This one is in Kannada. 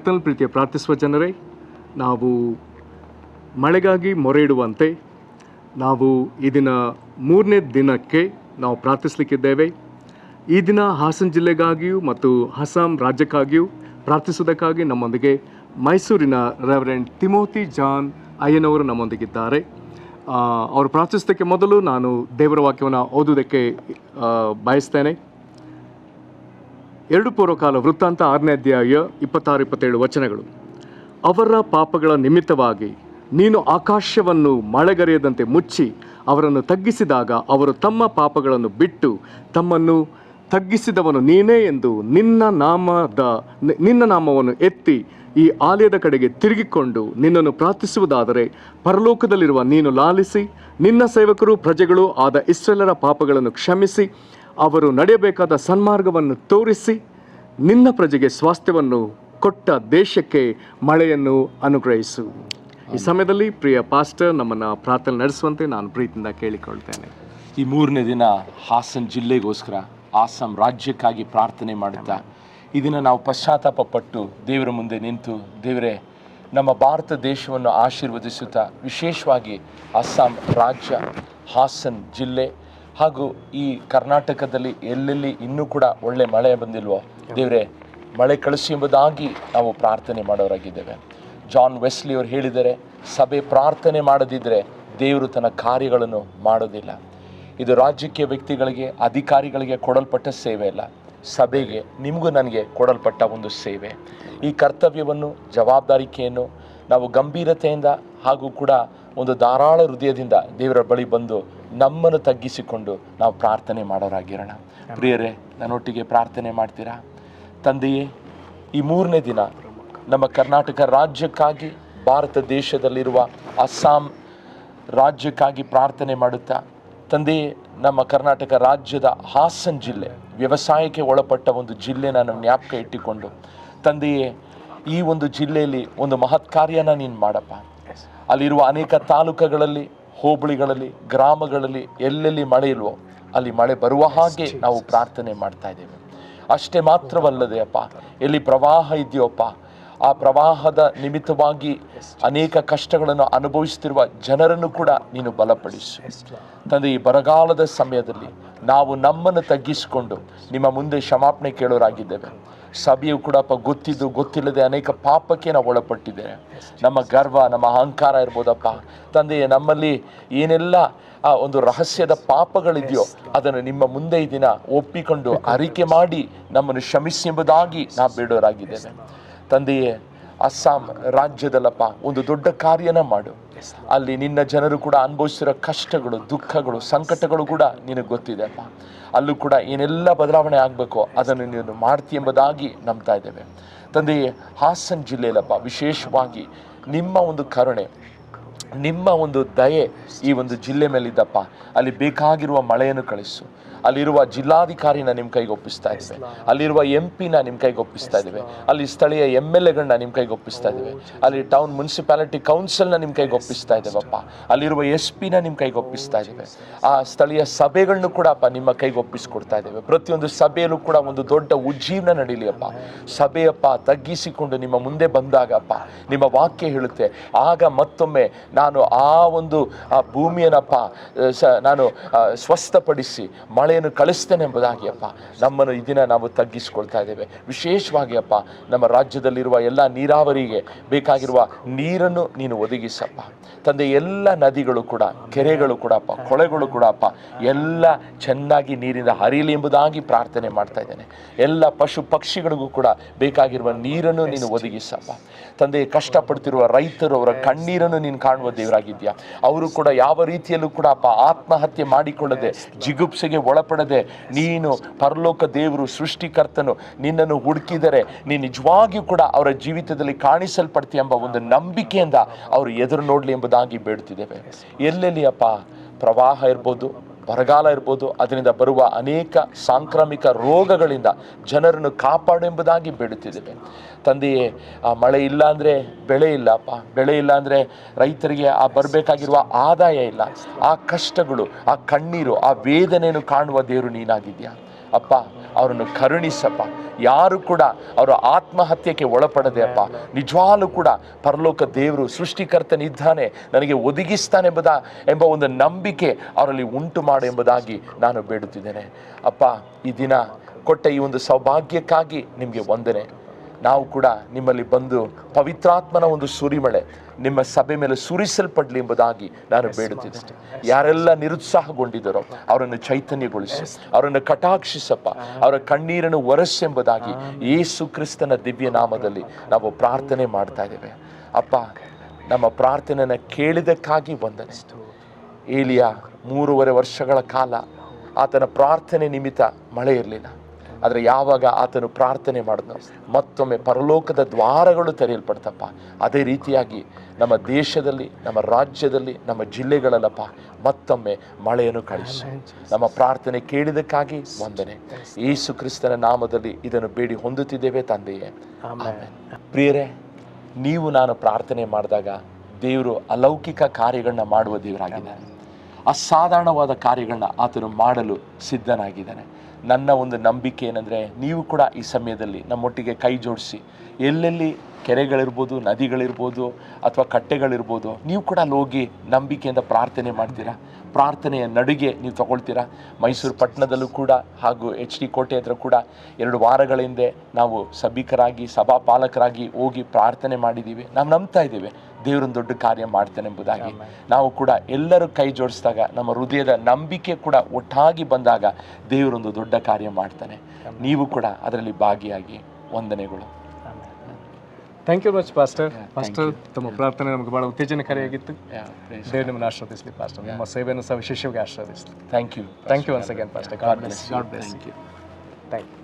ಕರ್ತನ ಪ್ರೀತಿಯ ಪ್ರಾರ್ಥಿಸುವ ಜನರೇ, ನಾವು ಮಳೆಗಾಗಿ ಮೊರೆ ಇಡುವಂತೆ ನಾವು ಈ ದಿನ 3ನೇ ದಿನಕ್ಕೆ ನಾವು ಪ್ರಾರ್ಥಿಸಲಿಕ್ಕಿದ್ದೇವೆ. ಈ ದಿನ ಹಾಸನ ಜಿಲ್ಲೆಗಾಗಿಯೂ ಮತ್ತು ಅಸ್ಸಾಂ ರಾಜ್ಯಕ್ಕಾಗಿಯೂ ಪ್ರಾರ್ಥಿಸುವುದಕ್ಕಾಗಿ ನಮ್ಮೊಂದಿಗೆ ಮೈಸೂರಿನ ರೆವರೆಂಡ್ ತಿಮೋತಿ ಜಾನ್ ಅಯ್ಯನವರು ನಮ್ಮೊಂದಿಗಿದ್ದಾರೆ. ಅವರು ಪ್ರಾರ್ಥಿಸೋದಕ್ಕೆ ಮೊದಲು ನಾನು ದೇವರ ವಾಕ್ಯವನ್ನು ಓದುವುದಕ್ಕೆ ಬಯಸ್ತೇನೆ. 2 ಪೂರ್ವಕಾಲ ವೃತ್ತಾಂತ 6ನೇ ಅಧ್ಯಾಯ 26-27 ವಚನಗಳು. ಅವರ ಪಾಪಗಳ ನಿಮಿತ್ತವಾಗಿ ನೀನು ಆಕಾಶವನ್ನು ಮಳೆಗರೆಯದಂತೆ ಮುಚ್ಚಿ ಅವರನ್ನು ತಗ್ಗಿಸಿದಾಗ ಅವರು ತಮ್ಮ ಪಾಪಗಳನ್ನು ಬಿಟ್ಟು ತಮ್ಮನ್ನು ತಗ್ಗಿಸಿದವನು ನೀನೇ ಎಂದು ನಿನ್ನ ನಾಮವನ್ನು ಎತ್ತಿ ಈ ಆಲಯದ ಕಡೆಗೆ ತಿರುಗಿಕೊಂಡು ನಿನ್ನನ್ನು ಪ್ರಾರ್ಥಿಸುವುದಾದರೆ ಪರಲೋಕದಲ್ಲಿರುವ ನೀನು ಲಾಲಿಸಿ ನಿನ್ನ ಸೇವಕರು ಪ್ರಜೆಗಳು ಆದ ಇಸ್ರಾಯೇಲರ ಪಾಪಗಳನ್ನು ಕ್ಷಮಿಸಿ ಅವರು ನಡೆಯಬೇಕಾದ ಸನ್ಮಾರ್ಗವನ್ನು ತೋರಿಸಿ ನಿನ್ನ ಪ್ರಜೆಗೆ ಸ್ವಾಸ್ಥ್ಯವನ್ನು ಕೊಟ್ಟ ದೇಶಕ್ಕೆ ಮಳೆಯನ್ನು ಅನುಗ್ರಹಿಸು. ಈ ಸಮಯದಲ್ಲಿ ಪ್ರಿಯ ಪಾಸ್ಟರ್ ನಮ್ಮನ್ನು ಪ್ರಾರ್ಥನೆ ನಡೆಸುವಂತೆ ನಾನು ಪ್ರೀತಿಯಿಂದ ಕೇಳಿಕೊಳ್ತೇನೆ. ಈ 3ನೇ ದಿನ ಹಾಸನ ಜಿಲ್ಲೆಗೋಸ್ಕರ ಅಸ್ಸಾಂ ರಾಜ್ಯಕ್ಕಾಗಿ ಪ್ರಾರ್ಥನೆ ಮಾಡುತ್ತಾ ಈ ದಿನ ನಾವು ಪಶ್ಚಾತ್ತಾಪ ಪಟ್ಟು ದೇವರ ಮುಂದೆ ನಿಂತು, ದೇವರೇ ನಮ್ಮ ಭಾರತ ದೇಶವನ್ನು ಆಶೀರ್ವದಿಸುತ್ತಾ ವಿಶೇಷವಾಗಿ ಅಸ್ಸಾಂ ರಾಜ್ಯ, ಹಾಸನ ಜಿಲ್ಲೆ ಹಾಗೂ ಈ ಕರ್ನಾಟಕದಲ್ಲಿ ಎಲ್ಲೆಲ್ಲಿ ಇನ್ನೂ ಕೂಡ ಒಳ್ಳೆ ಮಳೆ ಬಂದಿಲ್ವೋ ದೇವರೇ ಮಳೆ ಕಳಿಸಿ ಎಂಬುದಾಗಿ ನಾವು ಪ್ರಾರ್ಥನೆ ಮಾಡೋರಾಗಿದ್ದೇವೆ. ಜಾನ್ ವೆಸ್ಲಿ ಅವರು ಹೇಳಿದರೆ, ಸಭೆ ಪ್ರಾರ್ಥನೆ ಮಾಡದಿದ್ದರೆ ದೇವರು ತನ್ನ ಕಾರ್ಯಗಳನ್ನು ಮಾಡೋದಿಲ್ಲ. ಇದು ರಾಜಕೀಯ ವ್ಯಕ್ತಿಗಳಿಗೆ, ಅಧಿಕಾರಿಗಳಿಗೆ ಕೊಡಲ್ಪಟ್ಟ ಸೇವೆ ಅಲ್ಲ, ಸಭೆಗೆ, ನಿಮಗೂ ನನಗೆ ಕೊಡಲ್ಪಟ್ಟ ಒಂದು ಸೇವೆ. ಈ ಕರ್ತವ್ಯವನ್ನು, ಜವಾಬ್ದಾರಿಕೆಯನ್ನು ನಾವು ಗಂಭೀರತೆಯಿಂದ ಹಾಗೂ ಕೂಡ ಒಂದು ಧಾರಾಳ ಹೃದಯದಿಂದ ದೇವರ ಬಳಿ ಬಂದು ನಮ್ಮನ್ನು ತಗ್ಗಿಸಿಕೊಂಡು ನಾವು ಪ್ರಾರ್ಥನೆ ಮಾಡೋರಾಗಿರೋಣ. ಪ್ರಿಯರೇ, ನನ್ನೊಟ್ಟಿಗೆ ಪ್ರಾರ್ಥನೆ ಮಾಡ್ತೀರಾ? ತಂದೆಯೇ, ಈ 3ನೇ ದಿನ ನಮ್ಮ ಕರ್ನಾಟಕ ರಾಜ್ಯಕ್ಕಾಗಿ, ಭಾರತ ದೇಶದಲ್ಲಿರುವ ಅಸ್ಸಾಂ ರಾಜ್ಯಕ್ಕಾಗಿ ಪ್ರಾರ್ಥನೆ ಮಾಡುತ್ತಾ, ತಂದೆಯೇ, ನಮ್ಮ ಕರ್ನಾಟಕ ರಾಜ್ಯದ ಹಾಸನ ಜಿಲ್ಲೆ ವ್ಯವಸಾಯಕ್ಕೆ ಒಳಪಟ್ಟ ಒಂದು ಜಿಲ್ಲೆನ ನಾವು ಜ್ಞಾಪಕ ಇಟ್ಟುಕೊಂಡು, ತಂದೆಯೇ, ಈ ಒಂದು ಜಿಲ್ಲೆಯಲ್ಲಿ ಒಂದು ಮಹತ್ ಕಾರ್ಯನ ನೀನು ಮಾಡಪ್ಪ. ಅಲ್ಲಿರುವ ಅನೇಕ ತಾಲೂಕುಗಳಲ್ಲಿ, ಹೋಬಳಿಗಳಲ್ಲಿ, ಗ್ರಾಮಗಳಲ್ಲಿ ಎಲ್ಲೆಲ್ಲಿ ಮಳೆ ಇಲ್ವೋ ಅಲ್ಲಿ ಮಳೆ ಬರುವ ಹಾಗೆ ನಾವು ಪ್ರಾರ್ಥನೆ ಮಾಡ್ತಾ ಇದ್ದೇವೆ. ಅಷ್ಟೇ ಮಾತ್ರವಲ್ಲದೆ ಅಪ್ಪ, ಎಲ್ಲಿ ಪ್ರವಾಹ ಇದೆಯೋಪ್ಪ, ಆ ಪ್ರವಾಹದ ನಿಮಿತ್ತವಾಗಿ ಅನೇಕ ಕಷ್ಟಗಳನ್ನು ಅನುಭವಿಸುತ್ತಿರುವ ಜನರನ್ನು ಕೂಡ ನೀನು ಬಲಪಡಿಸು ತಂದೆ. ಈ ಬರಗಾಲದ ಸಮಯದಲ್ಲಿ ನಾವು ನಮ್ಮನ್ನು ತಗ್ಗಿಸಿಕೊಂಡು ನಿಮ್ಮ ಮುಂದೆ ಕ್ಷಮಾಪಣೆ ಕೇಳೋರಾಗಿದ್ದೇವೆ. ಸಭೆಯು ಕೂಡ ಗೊತ್ತಿದ್ದು ಗೊತ್ತಿಲ್ಲದೆ ಅನೇಕ ಪಾಪಕ್ಕೆ ನಾವು ಒಳಪಟ್ಟಿದ್ದೇವೆ. ನಮ್ಮ ಗರ್ವ, ನಮ್ಮ ಅಹಂಕಾರ ಇರ್ಬೋದಪ್ಪ ತಂದೆಯೇ, ನಮ್ಮಲ್ಲಿ ಏನೆಲ್ಲ ಒಂದು ರಹಸ್ಯದ ಪಾಪಗಳಿದೆಯೋ ಅದನ್ನು ನಿಮ್ಮ ಮುಂದೆ ಈ ದಿನ ಒಪ್ಪಿಕೊಂಡು ಅರಿಕೆ ಮಾಡಿ ನಮ್ಮನ್ನು ಕ್ಷಮಿಸಿ ಎಂಬುದಾಗಿ ನಾವು ಬೇಡೋರಾಗಿದ್ದೇವೆ. ತಂದೆಯೇ, ಅಸ್ಸಾಂ ರಾಜ್ಯದಲ್ಲಪ್ಪ ಒಂದು ದೊಡ್ಡ ಕಾರ್ಯನ ಮಾಡು. ಅಲ್ಲಿ ನಿನ್ನ ಜನರು ಕೂಡ ಅನುಭವಿಸಿರೋ ಕಷ್ಟಗಳು, ದುಃಖಗಳು, ಸಂಕಟಗಳು ಕೂಡ ನಿನಗೆ ಗೊತ್ತಿದೆ ಅಪ್ಪ. ಅಲ್ಲೂ ಕೂಡ ಏನೆಲ್ಲ ಬದಲಾವಣೆ ಆಗಬೇಕೋ ಅದನ್ನು ನೀನು ಮಾಡ್ತಿ ಎಂಬುದಾಗಿ ನಂಬ್ತಾ ಇದ್ದೇವೆ. ತಂದೆಯೇ, ಹಾಸನ ಜಿಲ್ಲೆಯಲ್ಲಪ್ಪ ವಿಶೇಷವಾಗಿ ನಿಮ್ಮ ಒಂದು ಕರುಣೆ, ನಿಮ್ಮ ಒಂದು ದಯೆ ಈ ಒಂದು ಜಿಲ್ಲೆ ಮೇಲಿದ್ದಪ್ಪ. ಅಲ್ಲಿ ಬೇಕಾಗಿರುವ ಮಳೆಯನ್ನು ಕಳಿಸು. ಅಲ್ಲಿರುವ ಜಿಲ್ಲಾಧಿಕಾರಿನ ನಿಮ್ಮ ಕೈಗೆ ಒಪ್ಪಿಸ್ತಾ ಇದ್ದೇವೆ. ಅಲ್ಲಿರುವ MP ನಿಮ್ಮ ಕೈಗೆ ಒಪ್ಪಿಸ್ತಾ ಇದ್ದೇವೆ. ಅಲ್ಲಿ ಸ್ಥಳೀಯ MLAಗಳನ್ನ ನಿಮ್ಮ ಕೈಗೆ ಒಪ್ಪಿಸ್ತಾ ಇದ್ದೇವೆ. ಅಲ್ಲಿ ಟೌನ್ ಮುನ್ಸಿಪಾಲಿಟಿ ಕೌನ್ಸಿಲ್ನ ನಿಮ್ಮ ಕೈಗೆ ಒಪ್ಪಿಸ್ತಾ ಇದ್ದೇವಪ್ಪ. ಅಲ್ಲಿರುವ SP ನಿಮ್ಮ ಕೈಗೆ ಒಪ್ಪಿಸ್ತಾ ಇದ್ದೇವೆ. ಆ ಸ್ಥಳೀಯ ಸಭೆಗಳನ್ನು ಕೂಡ ಅಪ್ಪ ನಿಮ್ಮ ಕೈಗೆ ಒಪ್ಪಿಸ್ಕೊಡ್ತಾ ಇದ್ದೇವೆ. ಪ್ರತಿಯೊಂದು ಸಭೆಯಲ್ಲೂ ಕೂಡ ಒಂದು ದೊಡ್ಡ ಉಜ್ಜೀವನ ನಡೀಲಿಯಪ್ಪ. ಸಭೆಯಪ್ಪ ತಗ್ಗಿಸಿಕೊಂಡು ನಿಮ್ಮ ಮುಂದೆ ಬಂದಾಗಪ್ಪ, ನಿಮ್ಮ ವಾಕ್ಯ ಹೇಳುತ್ತೆ, ಆಗ ಮತ್ತೊಮ್ಮೆ ನಾನು ಆ ಒಂದು ಭೂಮಿಯನ್ನಪ್ಪ ನಾನು ಸ್ವಸ್ಥಪಡಿಸಿ ಮಳೆಯನ್ನು ಕಳಿಸ್ತೇನೆ ಎಂಬುದಾಗಿ ಅಪ್ಪ ನಮ್ಮನ್ನು ಈ ದಿನ ನಾವು ತಗ್ಗಿಸಿಕೊಳ್ತಾ ಇದ್ದೇವೆ. ವಿಶೇಷವಾಗಿ ಅಪ್ಪ ನಮ್ಮ ರಾಜ್ಯದಲ್ಲಿರುವ ಎಲ್ಲ ನೀರಾವರಿಗೆ ಬೇಕಾಗಿರುವ ನೀರನ್ನು ನೀನು ಒದಗಿಸಪ್ಪ ತಂದೆ. ಎಲ್ಲ ನದಿಗಳು ಕೂಡ, ಕೆರೆಗಳು ಕೂಡ ಅಪ್ಪ, ಕೊಳೆಗಳು ಕೂಡ ಅಪ್ಪ ಎಲ್ಲ ಚೆನ್ನಾಗಿ ನೀರಿಂದ ಹರಿಯಲಿ ಎಂಬುದಾಗಿ ಪ್ರಾರ್ಥನೆ ಮಾಡ್ತಾ ಇದ್ದೇನೆ. ಎಲ್ಲ ಪಶು ಪಕ್ಷಿಗಳಿಗೂ ಕೂಡ ಬೇಕಾಗಿರುವ ನೀರನ್ನು ನೀನು ಒದಗಿಸಪ್ಪ ತಂದೆ. ಕಷ್ಟಪಡ್ತಿರುವ ರೈತರು, ಅವರ ಕಣ್ಣೀರನ್ನು ನೀನು ಕಾಣುವ ದೇವರಾಗಿದ್ಯಾ. ಅವರು ಕೂಡ ಯಾವ ರೀತಿಯಲ್ಲೂ ಕೂಡ ಅಪ್ಪ ಆತ್ಮಹತ್ಯೆ ಮಾಡಿಕೊಳ್ಳದೆ, ಜಿಗುಪ್ಸೆಗೆ ಒಳಪಡದೆ, ನೀನು ಪರಲೋಕ ದೇವರು, ಸೃಷ್ಟಿಕರ್ತನು ನಿನ್ನನ್ನು ಹುಡುಕಿದರೆ ನೀನು ನಿಜವಾಗಿಯೂ ಕೂಡ ಅವರ ಜೀವಿತದಲ್ಲಿ ಕಾಣಿಸಲ್ಪಡ್ತೀಯ ಎಂಬ ಒಂದು ನಂಬಿಕೆಯಿಂದ ಅವರು ಎದುರು ನೋಡಲಿ ಎಂಬುದಾಗಿ ಬೇಡುತ್ತಿದ್ದೇವೆ. ಎಲ್ಲೆಲ್ಲಿ ಅಪ್ಪ ಪ್ರವಾಹ ಇರ್ಬೋದು, ಬರಗಾಲ ಇರ್ಬೋದು, ಅದರಿಂದ ಬರುವ ಅನೇಕ ಸಾಂಕ್ರಾಮಿಕ ರೋಗಗಳಿಂದ ಜನರನ್ನು ಕಾಪಾಡು ಎಂಬುದಾಗಿ ಬೇಡುತ್ತಿದ್ದೇವೆ ತಂದೆಯೇ. ಆ ಮಳೆ ಇಲ್ಲ ಅಂದರೆ ಬೆಳೆ ಇಲ್ಲಪ್ಪ, ಬೆಳೆ ಇಲ್ಲ ಅಂದರೆ ರೈತರಿಗೆ ಆ ಬರಬೇಕಾಗಿರುವ ಆದಾಯ ಇಲ್ಲ. ಆ ಕಷ್ಟಗಳು, ಆ ಕಣ್ಣೀರು, ಆ ವೇದನೆಯನ್ನು ಕಾಣುವ ದೇವರು ನೀನಾಗಿದ್ಯಾ. ಅಪ್ಪ ಅವರನ್ನು ಕರುಣಿಸಪ್ಪ. ಯಾರು ಕೂಡ ಅವರ ಆತ್ಮಹತ್ಯೆಗೆ ಒಳಪಡದೆ ಅಪ್ಪ, ನಿಜವಾಗ್ಲೂ ಕೂಡ ಪರಲೋಕ ದೇವರು ಸೃಷ್ಟಿಕರ್ತನಿದ್ದಾನೆ, ನನಗೆ ಒದಗಿಸ್ತಾನೆ ಎಂಬ ಒಂದು ನಂಬಿಕೆ ಅವರಲ್ಲಿ ಉಂಟು ಮಾಡು ಎಂಬುದಾಗಿ ನಾನು ಬೇಡುತ್ತಿದ್ದೇನೆ. ಅಪ್ಪ, ಈ ದಿನ ಕೊಟ್ಟ ಈ ಒಂದು ಸೌಭಾಗ್ಯಕ್ಕಾಗಿ ನಿಮಗೆ ವಂದನೆ. ನಾವು ಕೂಡ ನಿಮ್ಮಲ್ಲಿ ಬಂದು ಪವಿತ್ರಾತ್ಮನ ಒಂದು ಸುರಿಮಳೆ ನಿಮ್ಮ ಸಭೆ ಮೇಲೆ ಸುರಿಸಲ್ಪಡಲಿ ಎಂಬುದಾಗಿ ನಾನು ಬೇಡುತ್ತಿದ್ದೇನೆ. ಯಾರೆಲ್ಲ ನಿರುತ್ಸಾಹಗೊಂಡಿದ್ದರೋ ಅವರನ್ನು ಚೈತನ್ಯಗೊಳಿಸಿ, ಅವರನ್ನು ಕಟಾಕ್ಷಿಸಪ್ಪ, ಅವರ ಕಣ್ಣೀರನ್ನು ಒರೆಸೆಂಬುದಾಗಿ ಯೇಸು ಕ್ರಿಸ್ತನ ದಿವ್ಯ ನಾಮದಲ್ಲಿ ನಾವು ಪ್ರಾರ್ಥನೆ ಮಾಡ್ತಾ ಇದ್ದೇವೆ. ಅಪ್ಪ, ನಮ್ಮ ಪ್ರಾರ್ಥನೆಯನ್ನು ಕೇಳಿದಕ್ಕಾಗಿ ವಂದನೆ. ಏಲಿಯ 3.5 ವರ್ಷಗಳ ಕಾಲ ಆತನ ಪ್ರಾರ್ಥನೆ ನಿಮಿತ್ತ ಮಳೆ ಇರಲಿಲ್ಲ. ಆದರೆ ಯಾವಾಗ ಆತನು ಪ್ರಾರ್ಥನೆ ಮಾಡಿದ್ನೋ ಮತ್ತೊಮ್ಮೆ ಪರಲೋಕದ ದ್ವಾರಗಳು ತೆರೆಯಲ್ಪಡ್ತಪ್ಪ. ಅದೇ ರೀತಿಯಾಗಿ ನಮ್ಮ ದೇಶದಲ್ಲಿ, ನಮ್ಮ ರಾಜ್ಯದಲ್ಲಿ, ನಮ್ಮ ಜಿಲ್ಲೆಗಳಲ್ಲಪ್ಪ ಮತ್ತೊಮ್ಮೆ ಮಳೆಯನ್ನು ಕಳಿಸು. ನಮ್ಮ ಪ್ರಾರ್ಥನೆ ಕೇಳಿದಕ್ಕಾಗಿ ವಂದನೆ. ಯೇಸು ಕ್ರಿಸ್ತನ ನಾಮದಲ್ಲಿ ಇದನ್ನು ಬೇಡಿ ಹೊಂದುತ್ತಿದ್ದೇವೆ ತಂದೆಯೇ, ಆಮೆನ್. ಪ್ರಿಯರೇ, ನೀವು ನಾನು ಪ್ರಾರ್ಥನೆ ಮಾಡಿದಾಗ ದೇವರು ಅಲೌಕಿಕ ಕಾರ್ಯಗಳನ್ನ ಮಾಡುವ ದೇವರಾಗಿದ್ದಾನೆ. ಅಸಾಧಾರಣವಾದ ಕಾರ್ಯಗಳನ್ನ ಆತನು ಮಾಡಲು ಸಿದ್ಧನಾಗಿದ್ದಾನೆ. ನನ್ನ ಒಂದು ನಂಬಿಕೆ ಏನಂದರೆ, ನೀವು ಕೂಡ ಈ ಸಮಯದಲ್ಲಿ ನಮ್ಮೊಟ್ಟಿಗೆ ಕೈ ಜೋಡಿಸಿ, ಎಲ್ಲೆಲ್ಲಿ ಕೆರೆಗಳಿರ್ಬೋದು, ನದಿಗಳಿರ್ಬೋದು, ಅಥವಾ ಕಟ್ಟೆಗಳಿರ್ಬೋದು, ನೀವು ಕೂಡ ಅಲ್ಲಿ ಹೋಗಿ ನಂಬಿಕೆಯಿಂದ ಪ್ರಾರ್ಥನೆ ಮಾಡ್ತೀರಾ. ಪ್ರಾರ್ಥನೆಯ ನಡುಗೆ ನೀವು ತಗೊಳ್ತೀರಾ. ಮೈಸೂರು ಪಟ್ಟಣದಲ್ಲೂ ಕೂಡ ಹಾಗೂ HD ಕೋಟೆ ಹತ್ರ ಕೂಡ 2 ವಾರಗಳ ಹಿಂದೆ ನಾವು ಸಭಿಕರಾಗಿ, ಸಭಾಪಾಲಕರಾಗಿ ಹೋಗಿ ಪ್ರಾರ್ಥನೆ ಮಾಡಿದ್ದೀವಿ. ನಾವು ನಂಬ್ತಾ ಇದ್ದೇವೆ ದೇವರೊಂದು ದೊಡ್ಡ ಕಾರ್ಯ ಮಾಡ್ತಾನೆ ಎಂಬುದಾಗಿ. ನಾವು ಕೂಡ ಎಲ್ಲರೂ ಕೈ ಜೋಡಿಸಿದಾಗ, ನಮ್ಮ ಹೃದಯದ ನಂಬಿಕೆ ಕೂಡ ಒಟ್ಟಾಗಿ ಬಂದಾಗ ದೇವರೊಂದು ದೊಡ್ಡ ಕಾರ್ಯ ಮಾಡ್ತಾನೆ. ನೀವು ಕೂಡ ಅದರಲ್ಲಿ ಭಾಗಿಯಾಗಿ. ವಂದನೆಗಳು. Thank you much pastor. ತಮ್ಮ ಪ್ರಾರ್ಥನೆ ನಮಗೆ ಬಹಳ ಉತ್ತೇಜನಕಾರಿಯಾಗಿತ್ತು. ದೇವರು ನಿಮ್ಮನ್ನು ಆಶೀರ್ವದಿಸಲಿ ಪಾಸ್ಟರ್. ನಿಮ್ಮ ಸೇವೆಯನ್ನು ಸಹ ವಿಶೇಷವಾಗಿ ಆಶೀರ್ವದಿಸಲಿ. Thank you once again pastor. God bless you. Thank you.